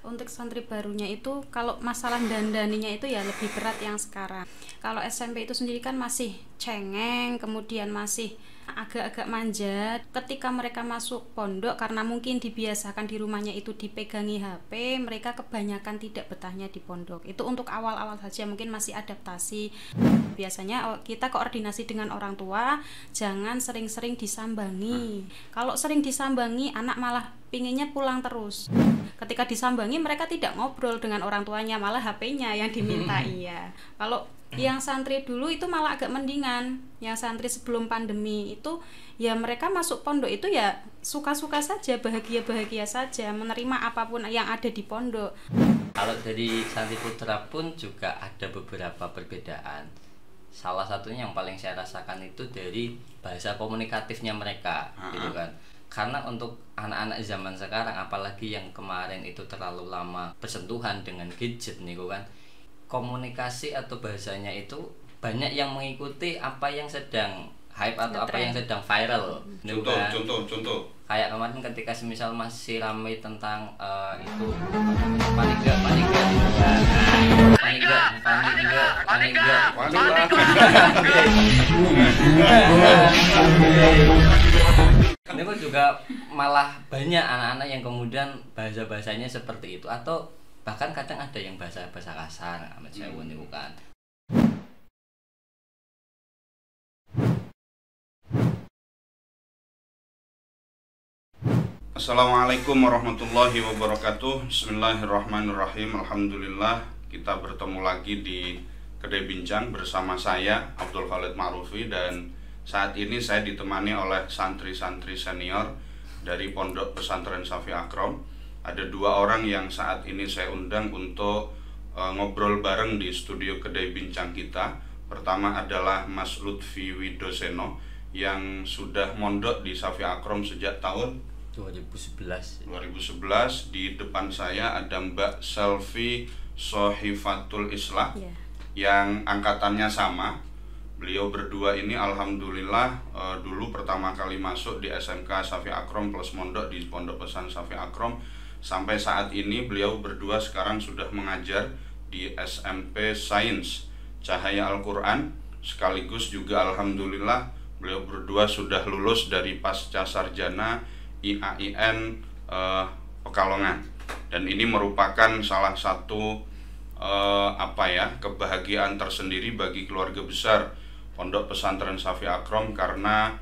Untuk santri barunya itu kalau masalah dandaninya itu ya lebih berat yang sekarang. Kalau SMP itu sendiri kan masih cengeng, kemudian masih agak-agak manja. Ketika mereka masuk pondok karena mungkin dibiasakan di rumahnya itu dipegangi HP, mereka kebanyakan tidak betahnya di pondok. Itu untuk awal-awal saja, mungkin masih adaptasi. Biasanya kita koordinasi dengan orang tua, jangan sering-sering disambangi. Kalau sering disambangi, anak malah pinginnya pulang terus. Ketika disambangi, mereka tidak ngobrol dengan orang tuanya, malah HP-nya yang diminta. Iya. Kalau yang santri dulu itu malah agak mendingan. Yang santri sebelum pandemi itu ya mereka masuk pondok itu ya suka-suka saja, bahagia-bahagia saja, menerima apapun yang ada di pondok. Kalau dari santri putra pun juga ada beberapa perbedaan. Salah satunya yang paling saya rasakan itu dari bahasa komunikatifnya mereka, gitu kan. Karena untuk anak-anak zaman sekarang, apalagi yang kemarin itu terlalu lama bersentuhan dengan gadget nih kan, komunikasi atau bahasanya itu banyak yang mengikuti apa yang sedang hype atau apa yang sedang viral. Contoh. Kayak kemarin ketika semisal masih ramai tentang itu panik enggak. Ini kok juga malah banyak anak-anak yang kemudian bahasa-bahasanya seperti itu, atau bahkan kadang ada yang bahasa-bahasa kasar, amat saya niku kan. Assalamualaikum warahmatullahi wabarakatuh. Bismillahirrahmanirrahim. Alhamdulillah, kita bertemu lagi di Kedai Bincang bersama saya Abdul Khalid Ma'rufi, dan saat ini saya ditemani oleh santri-santri senior dari Pondok Pesantren Shafi Akrom. Ada dua orang yang saat ini saya undang untuk ngobrol bareng di studio Kedai Bincang kita. Pertama adalah Mas Lutfi Widoseno yang sudah mondok di Shafi Akrom sejak tahun 2011. Di depan saya ada Mbak Selvi Sohifatul Islah yang angkatannya sama. Beliau berdua ini alhamdulillah dulu pertama kali masuk di SMK Shafi Akrom plus mondok di Pondok Pesantren Shafi Akrom. Sampai saat ini beliau berdua sekarang sudah mengajar di SMP Sains Cahaya Al-Quran, sekaligus juga alhamdulillah beliau berdua sudah lulus dari pasca sarjana IAIN Pekalongan, dan ini merupakan salah satu kebahagiaan tersendiri bagi keluarga besar Pondok Pesantren Shafi Akrom, karena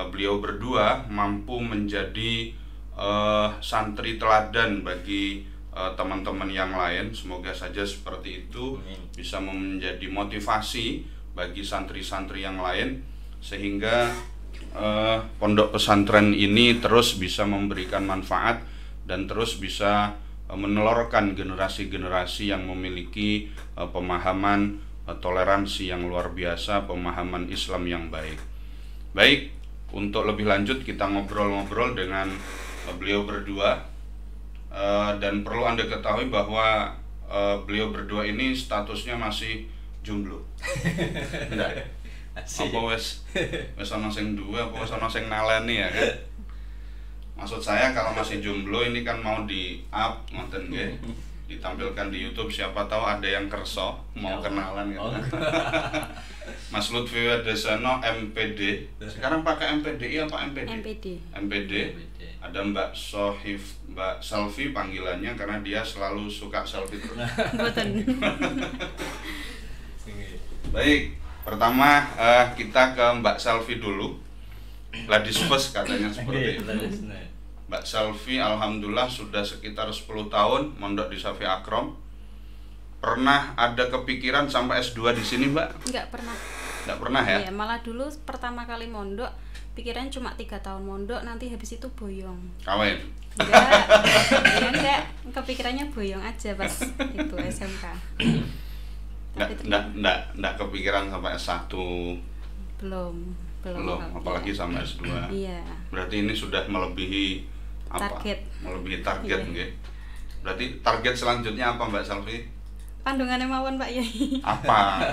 beliau berdua mampu menjadi santri teladan bagi teman-teman yang lain. Semoga saja seperti itu bisa menjadi motivasi bagi santri-santri yang lain, sehingga pondok pesantren ini terus bisa memberikan manfaat dan terus bisa menelurkan generasi-generasi yang memiliki pemahaman toleransi yang luar biasa, pemahaman Islam yang baik. Baik, untuk lebih lanjut kita ngobrol-ngobrol dengan beliau berdua, dan perlu Anda ketahui bahwa beliau berdua ini statusnya masih jomblo. Apa wes ana sing duwe, apa wes ana sing naleni ya kan? Maksud saya kalau masih jomblo ini kan mau di-up ngoten nggih, ditampilkan di YouTube, siapa tahu ada yang kerso mau kenalan gitu. Mas Lutfi Widoseno MPD. Sekarang pakai MPDI apa MPD? MPD. Ada Mbak Selvi panggilannya karena dia selalu suka selfie terus. Baik. Pertama kita ke Mbak Selvi dulu. Ladies first katanya seperti itu. Mbak Selvi alhamdulillah sudah sekitar 10 tahun mondok di Shafi Akrom. Pernah ada kepikiran sampai S2 di sini, Mbak? Enggak pernah. Enggak pernah ya? Iya, malah dulu pertama kali mondok pikirannya cuma 3 tahun mondok, nanti habis itu boyong. Kawin? Enggak, kepikirannya boyong aja pas itu SMK. Enggak kepikiran sampai S1. Belum, apalagi sampai S2. Iya. Berarti ini sudah melebihi target. Melebihi target nggih. Berarti target selanjutnya apa, Mbak Selvi? Pandungane mawon, Pak Yai. Apa?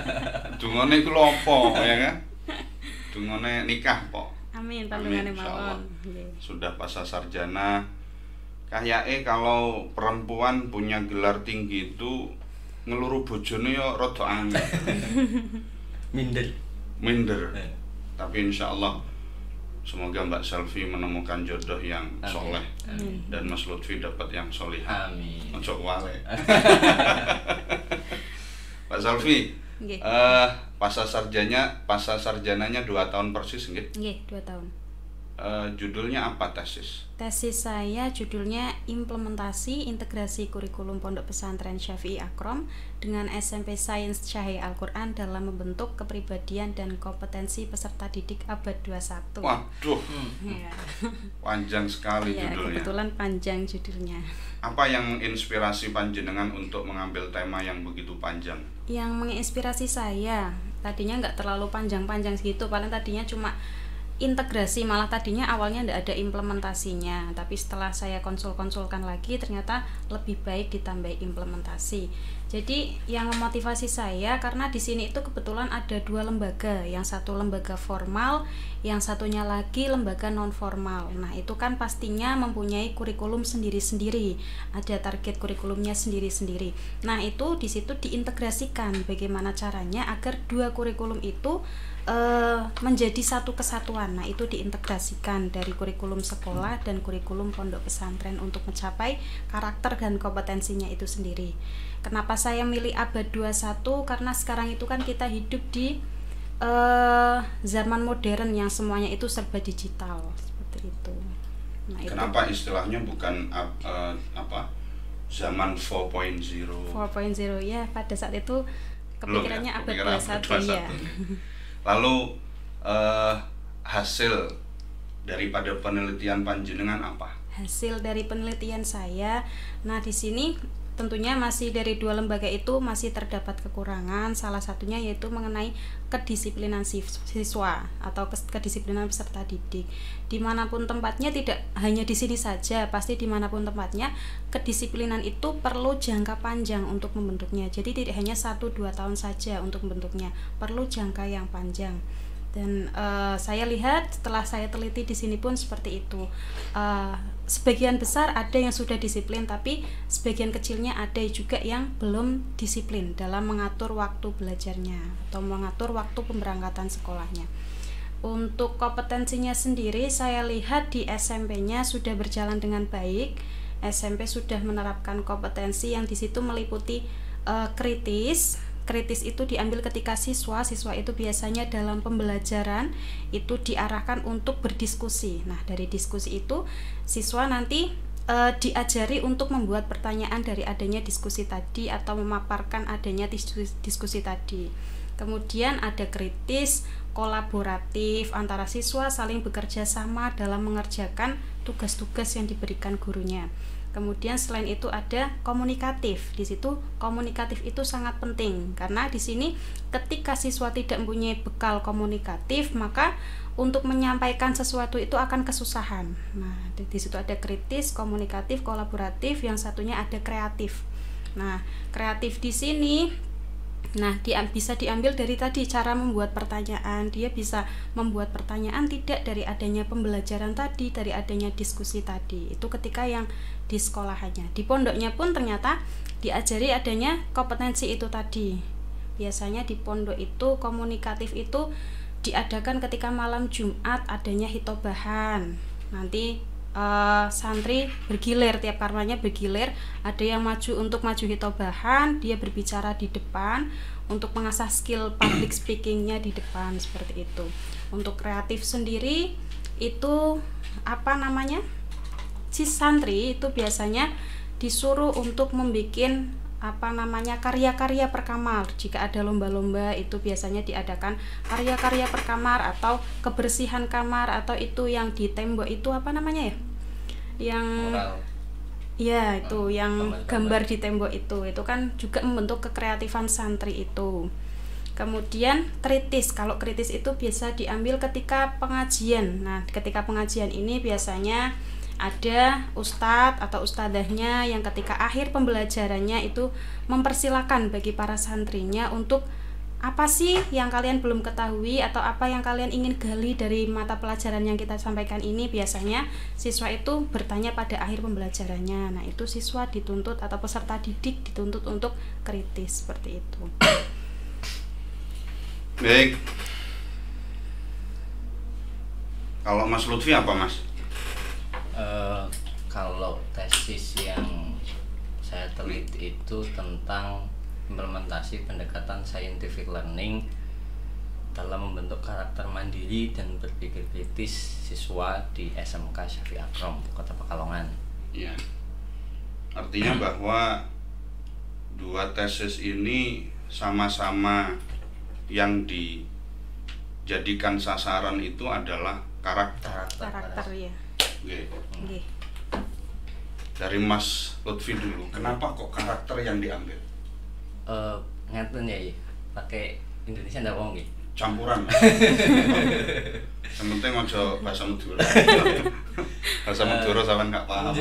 Dungane iku lho apa ya kan? Dungane nikah, Pak. Amin, pandungane mawon. Sudah pasca sarjana, kayake kalau perempuan punya gelar tinggi itu ngeluru bojone yo rada angel. Minder. Tapi insya Allah semoga Mbak Selvi menemukan jodoh yang soleh dan Mas Lutfi dapat yang soleh. Amin. Ojo wale. Pak Selvi, pasca sarjananya 2 tahun persis nggih? Nggih, 2 tahun. Judulnya apa tesis? Tesis saya judulnya Implementasi Integrasi Kurikulum Pondok Pesantren Syafi'i Akrom dengan SMP Sains Cahaya Al-Quran dalam membentuk kepribadian dan kompetensi peserta didik abad 21. Waduh, Ya. panjang sekali Ya, judulnya. kebetulan panjang judulnya. Apa yang inspirasi panjenengan untuk mengambil tema yang begitu panjang? Yang menginspirasi saya, tadinya nggak terlalu panjang-panjang segitu, paling tadinya cuma integrasi, malah tadinya awalnya tidak ada implementasinya, tapi setelah saya konsulkan lagi ternyata lebih baik ditambah implementasi. Jadi yang memotivasi saya karena di sini itu kebetulan ada 2 lembaga, yang satu lembaga formal, yang satunya lagi lembaga non formal. Nah itu kan pastinya mempunyai kurikulum sendiri-sendiri, ada target kurikulumnya sendiri-sendiri. Nah itu di situ diintegrasikan bagaimana caranya agar 2 kurikulum itu menjadi satu kesatuan. Nah itu diintegrasikan dari kurikulum sekolah dan kurikulum pondok pesantren untuk mencapai karakter dan kompetensinya itu sendiri. Kenapa saya milih abad 21? Karena sekarang itu kan kita hidup di zaman modern yang semuanya itu serba digital seperti itu. Nah, Kenapa istilahnya bukan zaman 4.0? 4.0 ya, pada saat itu kepikirannya abad 21 ya. Lalu hasil daripada penelitian panjenengan apa? Hasil dari penelitian saya, nah di sini tentunya masih dari 2 lembaga itu masih terdapat kekurangan. Salah satunya yaitu mengenai kedisiplinan siswa atau kedisiplinan peserta didik. Dimanapun tempatnya, tidak hanya di sini saja, pasti dimanapun tempatnya kedisiplinan itu perlu jangka panjang untuk membentuknya. Jadi tidak hanya 1-2 tahun saja untuk membentuknya, perlu jangka yang panjang. Dan saya lihat setelah saya teliti di sini pun seperti itu. Sebagian besar ada yang sudah disiplin, tapi sebagian kecilnya ada juga yang belum disiplin dalam mengatur waktu belajarnya atau mengatur waktu pemberangkatan sekolahnya. Untuk kompetensinya sendiri saya lihat di SMP-nya sudah berjalan dengan baik. SMP sudah menerapkan kompetensi yang di situ meliputi kritis. Kritis itu diambil ketika siswa itu biasanya dalam pembelajaran itu diarahkan untuk berdiskusi. Nah, dari diskusi itu siswa nanti diajari untuk membuat pertanyaan dari adanya diskusi tadi atau memaparkan adanya diskusi tadi. Kemudian ada kritis, kolaboratif antara siswa saling bekerja sama dalam mengerjakan tugas-tugas yang diberikan gurunya. Kemudian selain itu ada komunikatif. Di situ komunikatif itu sangat penting karena di sini ketika siswa tidak mempunyai bekal komunikatif, maka untuk menyampaikan sesuatu itu akan kesusahan. Nah, di situ ada kritis, komunikatif, kolaboratif, yang satunya ada kreatif. Nah, kreatif di sini bisa diambil dari tadi cara membuat pertanyaan. Dia bisa membuat pertanyaan tidak dari adanya pembelajaran tadi, dari adanya diskusi tadi. Itu ketika yang di sekolahannya. Di pondoknya pun ternyata diajari adanya kompetensi itu tadi. Biasanya di pondok itu komunikatif itu diadakan ketika malam Jumat adanya hitobahan. Nanti santri bergilir, tiap karmanya bergilir, ada yang maju hitobahan, dia berbicara di depan untuk mengasah skill public speakingnya di depan, seperti itu. Untuk kreatif sendiri itu si santri itu biasanya disuruh untuk membuat karya-karya per kamar. Jika ada lomba-lomba itu biasanya diadakan karya-karya per kamar atau kebersihan kamar, atau itu yang di tembok itu yang gambar di tembok itu kan juga membentuk kekreatifan santri itu. Kemudian kritis, kalau kritis itu biasa diambil ketika pengajian. Nah, ketika pengajian ini biasanya ada ustadz atau ustadzahnya yang ketika akhir pembelajarannya itu mempersilahkan bagi para santrinya untuk apa sih yang kalian belum ketahui atau apa yang kalian ingin gali dari mata pelajaran yang kita sampaikan ini. Biasanya siswa itu bertanya pada akhir pembelajarannya. Nah, itu siswa dituntut atau peserta didik dituntut untuk kritis seperti itu. Baik. Kalau Mas Lutfi apa, Mas? Kalau tesis yang saya teliti itu tentang implementasi pendekatan scientific learning dalam membentuk karakter mandiri dan berpikir kritis siswa di SMK Syafi'i Akrom, Kota Pekalongan. Ya. Artinya bahwa dua tesis ini sama-sama yang dijadikan sasaran itu adalah karakter. Karakter ya. Oke. Dari Mas Lutfi dulu, kenapa kok karakter yang diambil? Ngeten ya, pakai Indonesia ndak wong nggih. Campuran. Yang penting aja bahasa Madura. Bahasa Madura sampean enggak paham.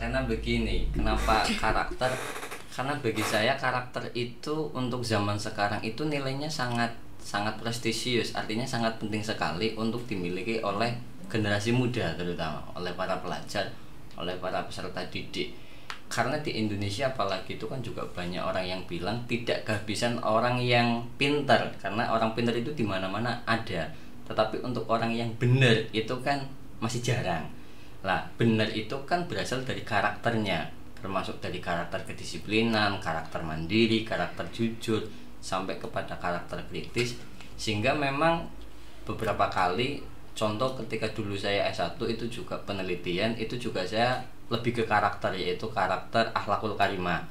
Karena begini, kenapa karakter? Karena bagi saya karakter itu untuk zaman sekarang itu nilainya sangat prestisius, artinya sangat penting sekali untuk dimiliki oleh generasi muda, terutama oleh para pelajar, oleh para peserta didik. Karena di Indonesia apalagi itu kan juga banyak orang yang bilang tidak kehabisan orang yang pintar, karena orang pintar itu di mana-mana ada, tetapi untuk orang yang benar itu kan masih jarang. Lah, benar itu kan berasal dari karakternya, termasuk dari karakter kedisiplinan, karakter mandiri, karakter jujur, sampai kepada karakter kritis. Sehingga memang beberapa kali, contoh ketika dulu saya S1 itu juga penelitian, itu juga saya lebih ke karakter, yaitu karakter akhlakul karimah.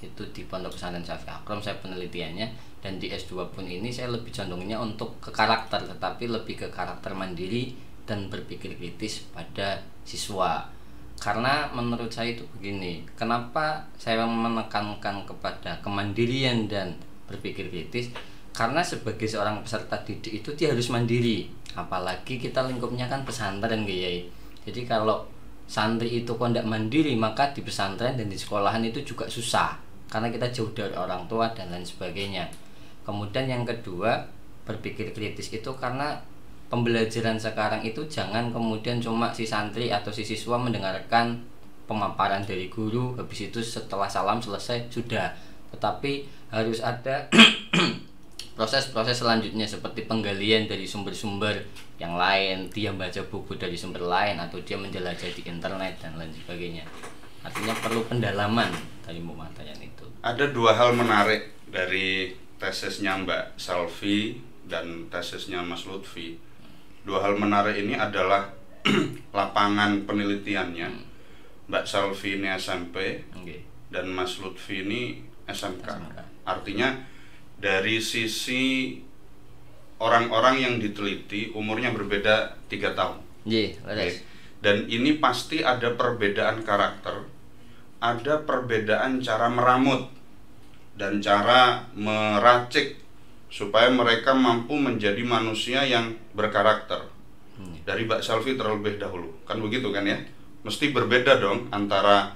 Itu di Pondok Pesantren Syafi'i Akrom saya penelitiannya, dan di S2 pun ini saya lebih condongnya untuk ke karakter, tetapi lebih ke karakter mandiri dan berpikir kritis pada siswa. Karena menurut saya itu begini, kenapa saya menekankan kepada kemandirian dan berpikir kritis? Karena sebagai seorang peserta didik itu dia harus mandiri, apalagi kita lingkupnya kan pesantren Kiai. Jadi kalau santri itu kok tidak mandiri, maka di pesantren dan di sekolahan itu juga susah, karena kita jauh dari orang tua dan lain sebagainya. Kemudian yang kedua, berpikir kritis itu karena pembelajaran sekarang itu jangan kemudian cuma si santri atau si siswa mendengarkan pemaparan dari guru, habis itu setelah salam selesai sudah, tetapi harus ada proses-proses selanjutnya seperti penggalian dari sumber-sumber yang lain, dia baca buku dari sumber lain, atau dia menjelajah di internet dan lain sebagainya. Artinya perlu pendalaman dari pemateri itu. Ada dua hal menarik dari tesisnya Mbak Selvi dan tesisnya Mas Lutfi. Dua hal menarik ini adalah lapangan penelitiannya. Mbak Selvi ini SMP, dan Mas Lutfi ini SMK. Artinya dari sisi orang-orang yang diteliti umurnya berbeda 3 tahun. Dan ini pasti ada perbedaan karakter, ada perbedaan cara meramut dan cara meracik supaya mereka mampu menjadi manusia yang berkarakter. Dari Mbak Selvi terlebih dahulu, kan begitu kan ya? Mesti berbeda dong antara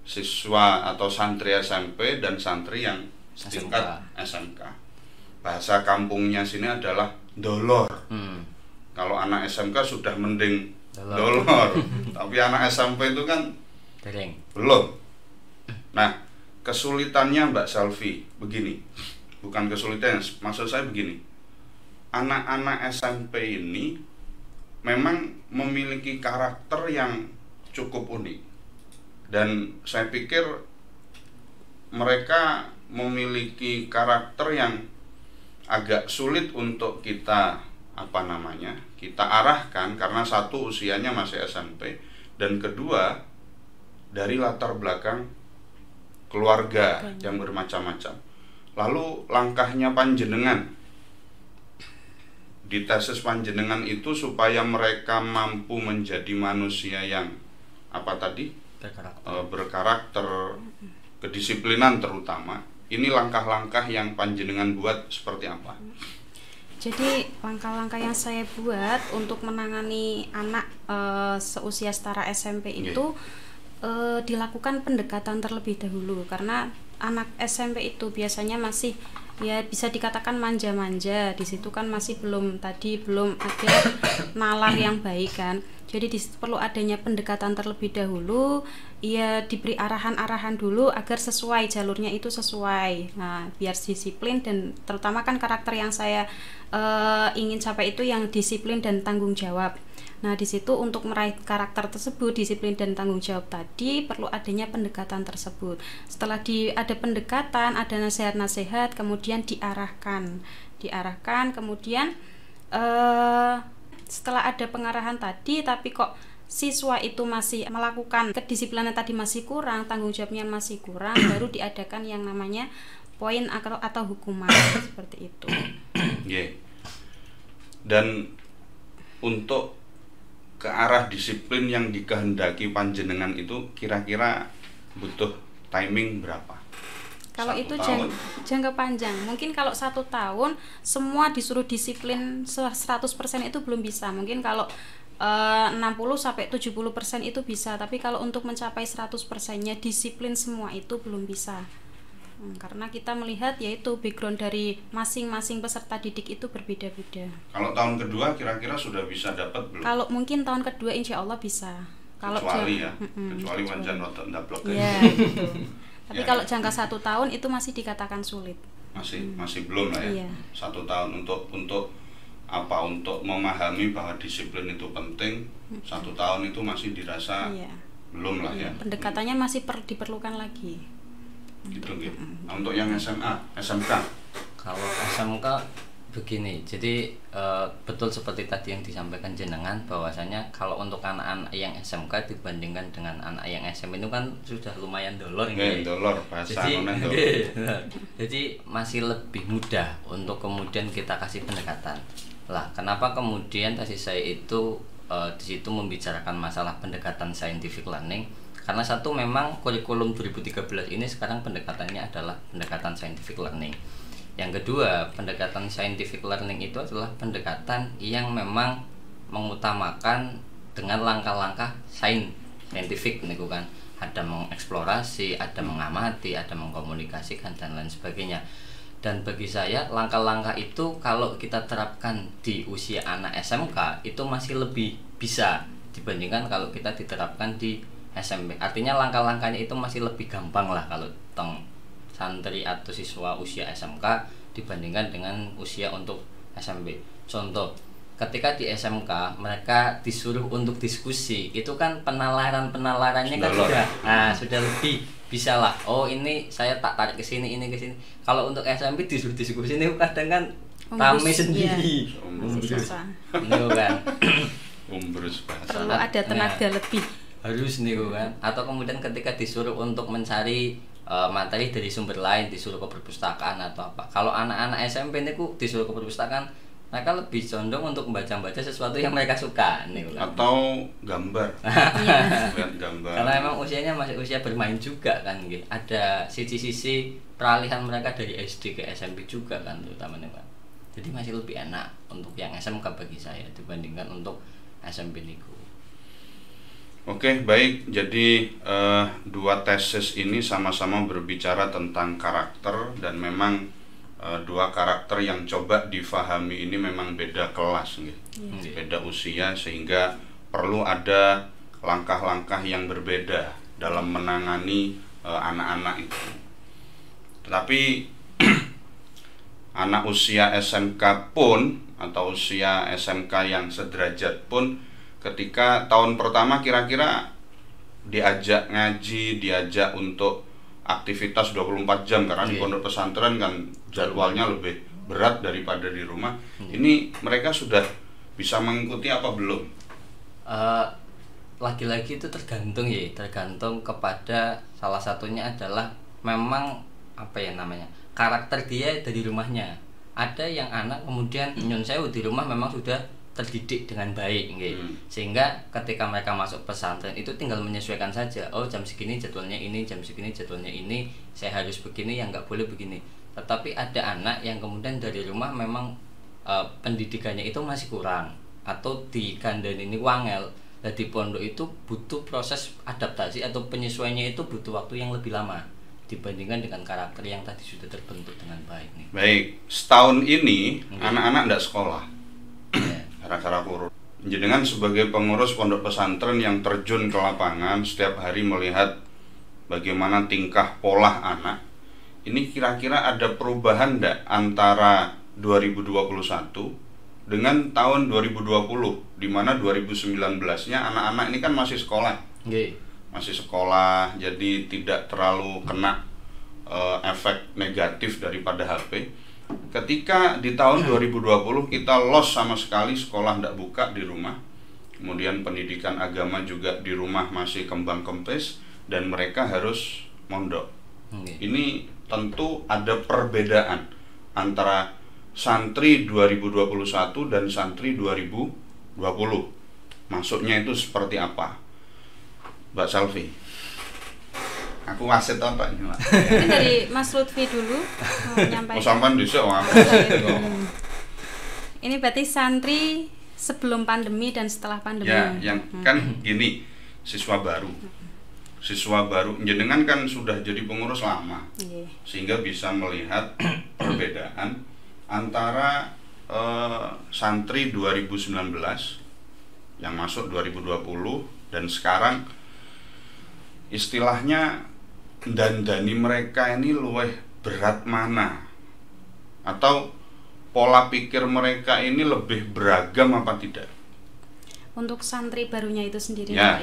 siswa atau santri SMP dan santri yang setingkat SMK. Bahasa kampungnya sini adalah dolor. Kalau anak SMK sudah mending dolor. Tapi anak SMP itu kan belum. Nah, kesulitannya Mbak Selvi begini. Bukan kesulitan, maksud saya begini. Anak-anak SMP ini memang memiliki karakter yang cukup unik. Dan saya pikir mereka memiliki karakter yang agak sulit untuk kita kita arahkan, karena satu, usianya masih SMP, dan kedua dari latar belakang keluarga yang bermacam-macam. Lalu langkahnya panjenengan di tesis panjenengan itu supaya mereka mampu menjadi manusia yang berkarakter, kedisiplinan terutama. Ini langkah-langkah yang panjenengan buat seperti apa? Jadi langkah-langkah yang saya buat untuk menangani anak seusia setara SMP itu dilakukan pendekatan terlebih dahulu, karena anak SMP itu biasanya masih ya bisa dikatakan manja-manja. Di situ kan masih belum ada nalar yang baik kan. Jadi di situ perlu adanya pendekatan terlebih dahulu, ya diberi arahan-arahan dulu agar sesuai jalurnya itu sesuai. Nah, biar disiplin, dan terutama kan karakter yang saya ingin capai itu yang disiplin dan tanggung jawab. Nah, di situ untuk meraih karakter tersebut, disiplin dan tanggung jawab tadi, perlu adanya pendekatan tersebut. Setelah ada pendekatan, ada nasihat-nasihat, kemudian diarahkan, kemudian setelah ada pengarahan tadi, tapi kok siswa itu masih melakukan kedisiplinan tadi masih kurang, tanggung jawabnya masih kurang, baru diadakan yang namanya poin atau hukuman seperti itu. Yeah. Dan untuk ke arah disiplin yang dikehendaki panjenengan itu kira-kira butuh timing berapa? Kalau itu jangka panjang, mungkin kalau 1 tahun semua disuruh disiplin 100% itu belum bisa. Mungkin kalau 60-70% itu bisa, tapi kalau untuk mencapai 100%-nya disiplin semua itu belum bisa. Karena kita melihat yaitu background dari masing-masing peserta didik itu berbeda-beda. Kalau tahun kedua kira-kira sudah bisa dapat belum? Kalau mungkin tahun kedua insya Allah bisa. Kecuali wajan rotan ndablok. Ya, gitu. Tapi kalau jangka 1 tahun itu masih dikatakan sulit. Masih belum lah ya. Iya. 1 tahun untuk apa? Untuk memahami bahwa disiplin itu penting. 1 tahun itu masih dirasa belum lah ya. Pendekatannya masih diperlukan lagi. Gitu. Nah, untuk yang SMA, SMK. Kalau SMK begini, jadi betul seperti tadi yang disampaikan jenengan, bahwasanya kalau untuk anak-anak yang SMK dibandingkan dengan anak yang SMP itu kan sudah lumayan dolor gitu. Dolor bahasa jadi masih lebih mudah untuk kemudian kita kasih pendekatan. Lah, kenapa kemudian tadi saya itu di situ membicarakan masalah pendekatan scientific learning? Karena satu, memang kurikulum 2013 ini sekarang pendekatannya adalah pendekatan scientific learning. Yang kedua, pendekatan scientific learning itu adalah pendekatan yang memang mengutamakan dengan langkah-langkah scientific nih kan. Ada mengeksplorasi, ada mengamati, ada mengkomunikasikan dan lain sebagainya. Dan bagi saya langkah-langkah itu kalau kita terapkan di usia anak SMK itu masih lebih bisa dibandingkan kalau kita diterapkan di SMP. Artinya langkah-langkahnya itu masih lebih gampang lah kalau santri atau siswa usia SMK dibandingkan dengan usia untuk SMP. Contoh, ketika di SMK mereka disuruh untuk diskusi, itu kan penalarannya kan sudah lebih bisa lah. Oh, ini saya tak tarik ke sini, ini ke sini. Kalau untuk SMP disuruh diskusi ini kadang kan rame sendiri. Ini kan perlu ada tenaga lebih. Harus nih kan. Atau kemudian ketika disuruh untuk mencari materi dari sumber lain, disuruh ke perpustakaan atau apa. Kalau anak-anak SMP ini disuruh ke perpustakaan, mereka lebih condong untuk membaca-baca sesuatu yang mereka suka nih kan. Atau gambar. Gambar. Karena memang usianya masih usia bermain juga kan gitu. Ada sisi-sisi peralihan mereka dari SD ke SMP juga kan terutamanya Pak. Jadi masih lebih enak untuk yang SMK bagi saya dibandingkan untuk SMP niku. Oke, baik. Jadi dua tesis ini sama-sama berbicara tentang karakter, dan memang dua karakter yang coba difahami ini memang beda kelas, gitu. Beda usia, sehingga perlu ada langkah-langkah yang berbeda dalam menangani anak-anak itu. Tetapi anak usia SMK pun atau usia SMK yang sederajat pun, ketika tahun pertama kira-kira diajak ngaji, diajak untuk aktivitas 24 jam karena di pondok pesantren kan jadwalnya lebih berat daripada di rumah. Ini mereka sudah bisa mengikuti apa belum? Lagi-lagi itu tergantung kepada salah satunya adalah memang karakter dia dari rumahnya. Ada yang anak kemudian nyun sewu di rumah memang sudah terdidik dengan baik gitu. Sehingga ketika mereka masuk pesantren itu tinggal menyesuaikan saja. Oh, jam segini jadwalnya ini, jam segini jadwalnya ini, saya harus begini, yang nggak boleh begini. Tetapi ada anak yang kemudian dari rumah memang pendidikannya itu masih kurang, atau di kandang ini wangel. Di pondok itu butuh proses adaptasi atau penyesuaiannya itu butuh waktu yang lebih lama. dibandingkan dengan karakter yang tadi sudah terbentuk dengan baik nih. Baik, setahun ini anak-anak tidak sekolah. Ya. Gara-gara corona. Jenengan sebagai pengurus pondok pesantren yang terjun ke lapangan setiap hari melihat bagaimana tingkah pola anak. Ini kira-kira ada perubahan enggak antara 2021 dengan tahun 2020, di mana 2019-nya anak-anak ini kan masih sekolah. Masih sekolah, jadi tidak terlalu kena efek negatif daripada HP. Ketika di tahun 2020 kita lost sama sekali, sekolah tidak buka di rumah, kemudian pendidikan agama juga di rumah masih kembang kempis, dan mereka harus mondok. Ini tentu ada perbedaan antara santri 2021 dan santri 2020. Masuknya itu seperti apa, Mbak Salvi? Aku wasit apa ini, Mbak? Mungkin dari Mas Lutfi dulu mau menyampaikan. Sampan dhisik wae. Ini berarti santri sebelum pandemi dan setelah pandemi. Ya, yang kan gini, siswa baru. Siswa baru, jenengan kan sudah jadi pengurus lama. Sehingga bisa melihat perbedaan antara santri 2019 yang masuk 2020 dan sekarang istilahnya dandani mereka ini luwih berat mana, atau pola pikir mereka ini lebih beragam apa tidak? Untuk santri barunya itu sendiri, ya.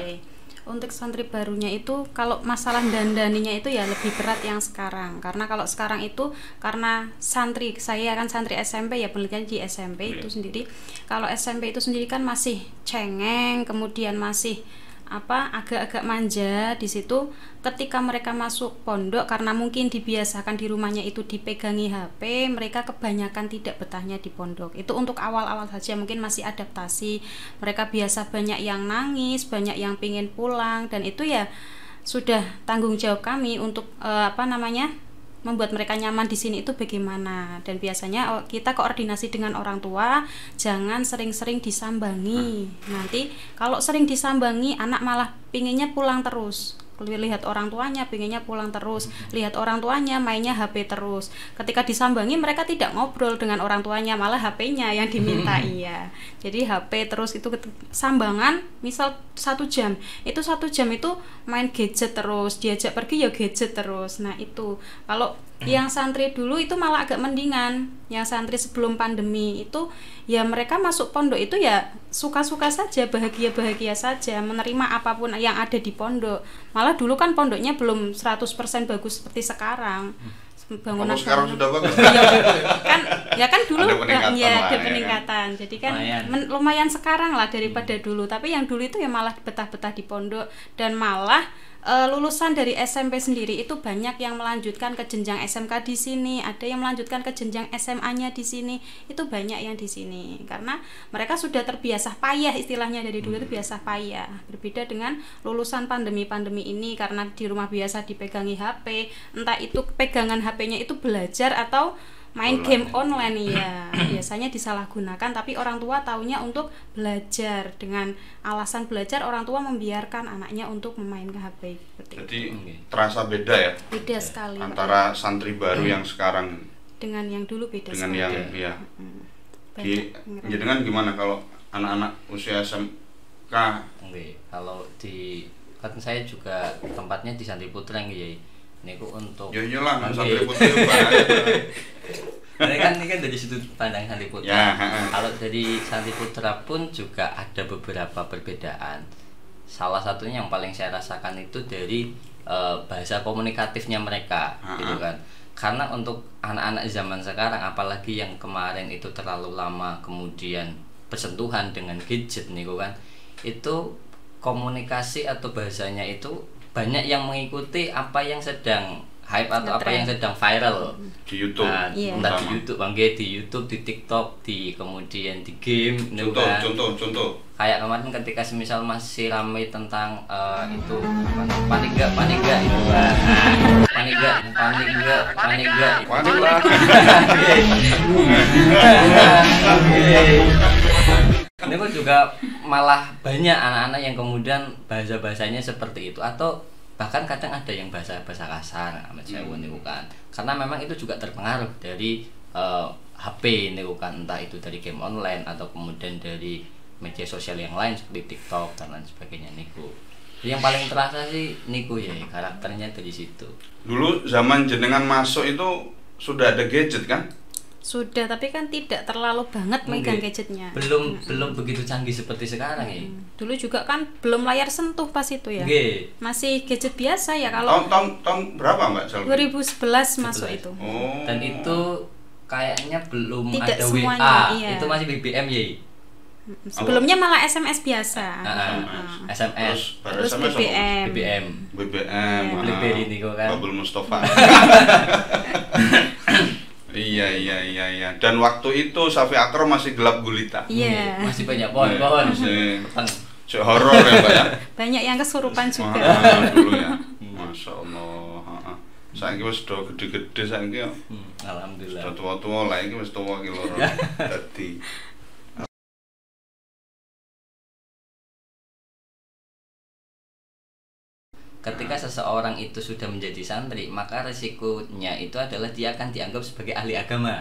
Untuk santri barunya itu kalau masalah dandaninya itu ya lebih berat yang sekarang, karena kalau sekarang itu karena santri, saya kan santri SMP ya, penelitian di SMP itu sendiri. Kalau SMP itu sendiri kan masih cengeng, kemudian masih agak-agak manja di situ. Ketika mereka masuk pondok, karena mungkin dibiasakan di rumahnya itu dipegangi HP, mereka kebanyakan tidak betahnya di pondok. Itu untuk awal-awal saja, mungkin masih adaptasi. Mereka biasa banyak yang nangis, banyak yang pingin pulang, dan itu ya sudah tanggung jawab kami untuk membuat mereka nyaman di sini itu bagaimana. Dan biasanya kita koordinasi dengan orang tua, jangan sering-sering disambangi. Nanti kalau sering disambangi, anak malah pinginnya pulang terus. Lihat orang tuanya pinginnya pulang terus, lihat orang tuanya mainnya HP terus. Ketika disambangi, mereka tidak ngobrol dengan orang tuanya, malah HP-nya yang diminta. Iya, jadi HP terus itu sambangan. Misal 1 jam, itu 1 jam itu main gadget terus, diajak pergi ya gadget terus. Nah itu kalau yang santri dulu itu malah agak mendingan. Yang santri sebelum pandemi itu ya mereka masuk pondok itu ya suka-suka saja, bahagia-bahagia saja, menerima apapun yang ada di pondok. Malah dulu kan pondoknya belum 100% bagus seperti sekarang. Bangunan sekarang sudah bagus. kan dulu ada peningkatan, peningkatan. Jadi kan lumayan sekarang lah daripada dulu. Tapi yang dulu itu ya malah betah-betah di pondok, dan malah lulusan dari SMP sendiri itu banyak yang melanjutkan ke jenjang SMK di sini, ada yang melanjutkan ke jenjang SMA-nya di sini. Itu banyak yang di sini karena mereka sudah terbiasa payah, istilahnya dari dulu itu biasa payah. Berbeda dengan lulusan pandemi ini, karena di rumah biasa dipegangi HP, entah itu pegangan HP-nya itu belajar atau main game online ya. Biasanya disalahgunakan, tapi orang tua taunya untuk belajar. Dengan alasan belajar, orang tua membiarkan anaknya untuk memainkan HP. Jadi terasa beda ya? Beda sekali antara santri baru yang sekarang dengan yang dulu, beda dengan sekali. yang dengan gimana kalau anak-anak usia SMK? Kalau di kan saya juga tempatnya di Santri Putra nggih. Niku untuk ya iyalah Santri Putra ini kan dari sudut pandang Santri Putra. Ya, kalau dari Santri Putra pun juga ada beberapa perbedaan. Salah satunya yang paling saya rasakan itu dari bahasa komunikatifnya mereka, gitu kan. Karena untuk anak-anak zaman sekarang, apalagi yang kemarin itu terlalu lama kemudian bersentuhan dengan gadget nih kan, itu komunikasi atau bahasanya itu banyak yang mengikuti apa yang sedang hype atau apa yang sedang viral di YouTube. Entah di YouTube, di YouTube, di TikTok, kemudian di game. Contoh. Kayak kemarin ketika semisal masih ramai tentang itu panik gak itu kan. Panik gak. Ini pun juga malah banyak anak-anak yang kemudian bahasa-bahasanya seperti itu, atau bahkan kadang ada yang bahasa kasar amat sewu niku kan, karena memang itu juga terpengaruh dari HP niku kan, entah itu dari game online atau kemudian dari media sosial yang lain seperti TikTok dan lain sebagainya niku. Yang paling terasa sih niku ya karakternya dari situ. Dulu zaman jenengan masuk itu sudah ada gadget kan? Sudah, tapi kan tidak terlalu banget megang gadgetnya. Belum begitu canggih seperti sekarang ya. Dulu juga kan belum layar sentuh pas itu ya. Masih gadget biasa ya kalau. Tahun berapa Mbak Selvi? 2011 masuk itu. Oh. Dan itu kayaknya belum Tidak ada semuanya, WA, iya. Itu masih BBM ya. Sebelumnya malah SMS biasa. SMS. Terus BBM. BBM. BlackBerry ini kok kan. Babel Mustafa. Iya. Dan waktu itu Safi Akrom masih gelap gulita. Iya. Masih banyak pohon-pohon. Masih horor ya Mbak ya. Banyak yang kesurupan juga. Dulu ya. Masya Allah. Saiki wis do gede-gede saiki ya. Alhamdulillah. Sudah tua-tua lah iki wis tua ki loro. Dadi ketika seseorang itu sudah menjadi santri, maka resikonya itu adalah dia akan dianggap sebagai ahli agama.